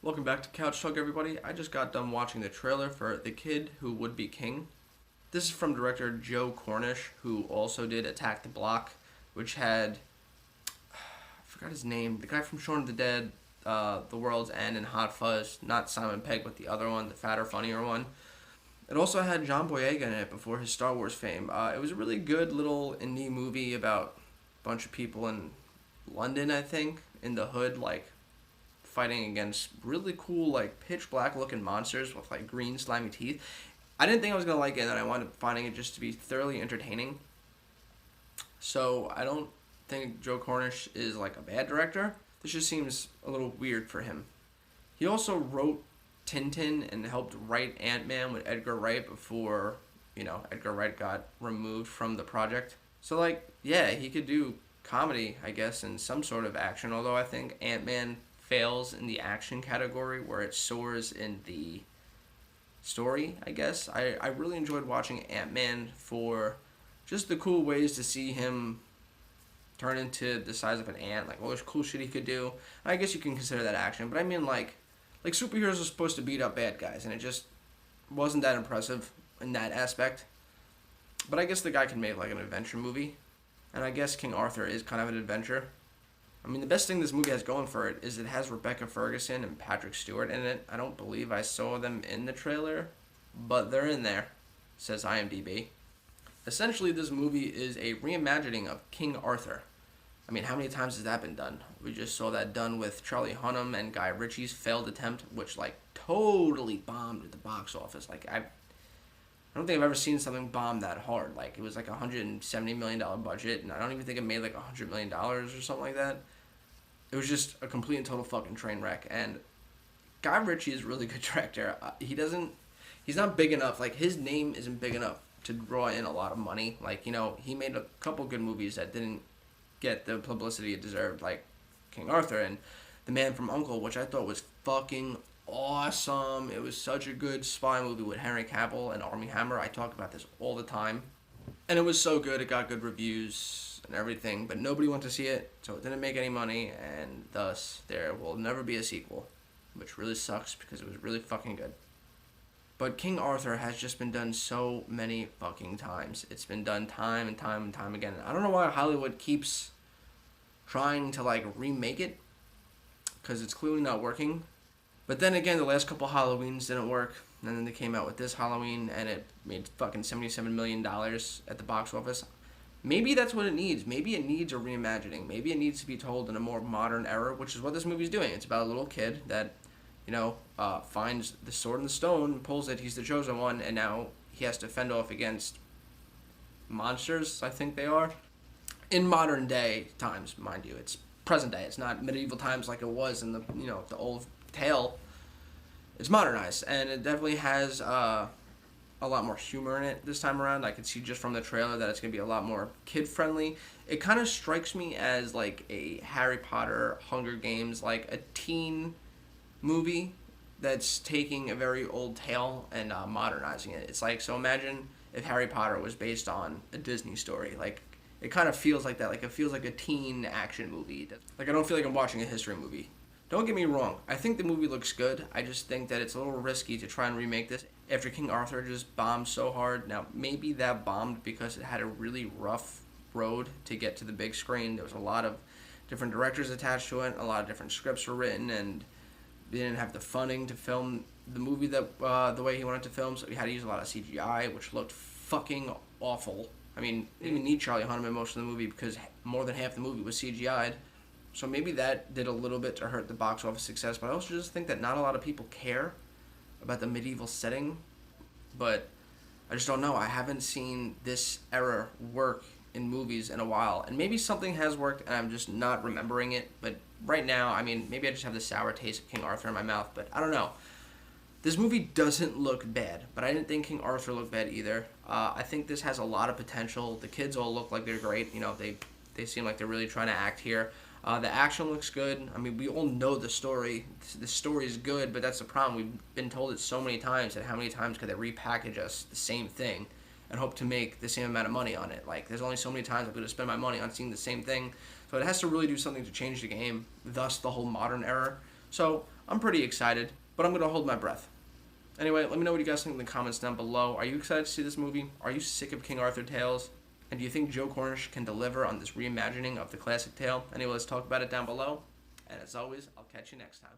Welcome back to Couch Talk, everybody. I just got done watching the trailer for The Kid Who Would Be King. This is from director Joe Cornish, who also did Attack the Block, which had, I forgot his name, the guy from Shaun of the Dead, The World's End, and Hot Fuzz. Not Simon Pegg, but the other one, the fatter, funnier one. It also had John Boyega in it before his Star Wars fame. It was a really good little indie movie about a bunch of people in London, I think, in the hood, like fighting against really cool, like pitch black looking monsters with like green slimy teeth. I didn't think I was gonna like it, and I wound up finding it just to be thoroughly entertaining. So I don't think Joe Cornish is like a bad director. This just seems a little weird for him. He also wrote Tintin and helped write Ant-Man with Edgar Wright before, Edgar Wright got removed from the project. So like, yeah, he could do comedy, I guess, and some sort of action, although I think Ant-Man fails in the action category where it soars in the story, I guess. I really enjoyed watching Ant-Man for just the cool ways to see him turn into the size of an ant, like all this cool shit he could do. I guess you can consider that action, but I mean like superheroes are supposed to beat up bad guys, and it just wasn't that impressive in that aspect. But I guess the guy can make like an adventure movie, and I guess King Arthur is kind of an adventure. I mean, the best thing this movie has going for it is it has Rebecca Ferguson and Patrick Stewart in it. I don't believe I saw them in the trailer, but they're in there, says IMDb. Essentially, this movie is a reimagining of King Arthur. I mean, how many times has that been done? We just saw that done with Charlie Hunnam and Guy Ritchie's failed attempt, which, like, totally bombed at the box office. Like, I don't think I've ever seen something bomb that hard. Like, it was like a $170 million budget, and I don't even think it made like $100 million or something like that. It was just a complete and total fucking train wreck. And Guy Ritchie is a really good director. He's not big enough. Like, his name isn't big enough to draw in a lot of money. Like, he made a couple good movies that didn't get the publicity it deserved, like King Arthur and The Man from U.N.C.L.E., which I thought was fucking awesome. It was such a good spy movie with Henry Cavill and Armie Hammer. I talk about this all the time. And it was so good. It got good reviews and everything, but nobody went to see it, so it didn't make any money, and thus there will never be a sequel, which really sucks because it was really fucking good. But King Arthur has just been done so many fucking times. It's been done time and time and time again. I don't know why Hollywood keeps trying to like remake it, because it's clearly not working. But then again, the last couple Halloweens didn't work, and then they came out with this Halloween, and it made fucking $77 million at the box office. Maybe that's what it needs. Maybe it needs a reimagining. Maybe it needs to be told in a more modern era, which is what this movie's doing. It's about a little kid that, finds the sword in the stone, pulls it, he's the chosen one, and now he has to fend off against monsters, I think they are. In modern day times, mind you. It's present day. It's not medieval times like it was in the old tale. It's modernized, and it definitely has a lot more humor in it this time around. I could see just from the trailer that it's going to be a lot more kid-friendly. It kind of strikes me as like a Harry Potter, Hunger Games, like a teen movie that's taking a very old tale and modernizing it. It's like, so imagine if Harry Potter was based on a Disney story. Like, it kind of feels like that. Like, it feels like a teen action movie. Like, I don't feel like I'm watching a history movie. Don't get me wrong, I think the movie looks good. I just think that it's a little risky to try and remake this after King Arthur just bombed so hard. Now, maybe that bombed because it had a really rough road to get to the big screen. There was a lot of different directors attached to it, a lot of different scripts were written, and they didn't have the funding to film the movie that the way he wanted to film, so he had to use a lot of CGI, which looked fucking awful. I mean, they didn't even need Charlie Hunnam in most of the movie because more than half the movie was CGI'd. So maybe that did a little bit to hurt the box office success, but I also just think that not a lot of people care about the medieval setting. But I just don't know. I haven't seen this era work in movies in a while. And maybe something has worked and I'm just not remembering it. But right now, I mean, maybe I just have the sour taste of King Arthur in my mouth, but I don't know. This movie doesn't look bad, but I didn't think King Arthur looked bad either. I think this has a lot of potential. The kids all look like they're great. They seem like they're really trying to act here. The action looks good. I mean, we all know the story. The story is good, but that's the problem. We've been told it so many times that how many times could they repackage us the same thing and hope to make the same amount of money on it? Like, there's only so many times I'm going to spend my money on seeing the same thing. So it has to really do something to change the game, thus the whole modern era. So I'm pretty excited, but I'm going to hold my breath. Anyway, let me know what you guys think in the comments down below. Are you excited to see this movie? Are you sick of King Arthur tales? And do you think Joe Cornish can deliver on this reimagining of the classic tale? Anyway, let's talk about it down below. And as always, I'll catch you next time.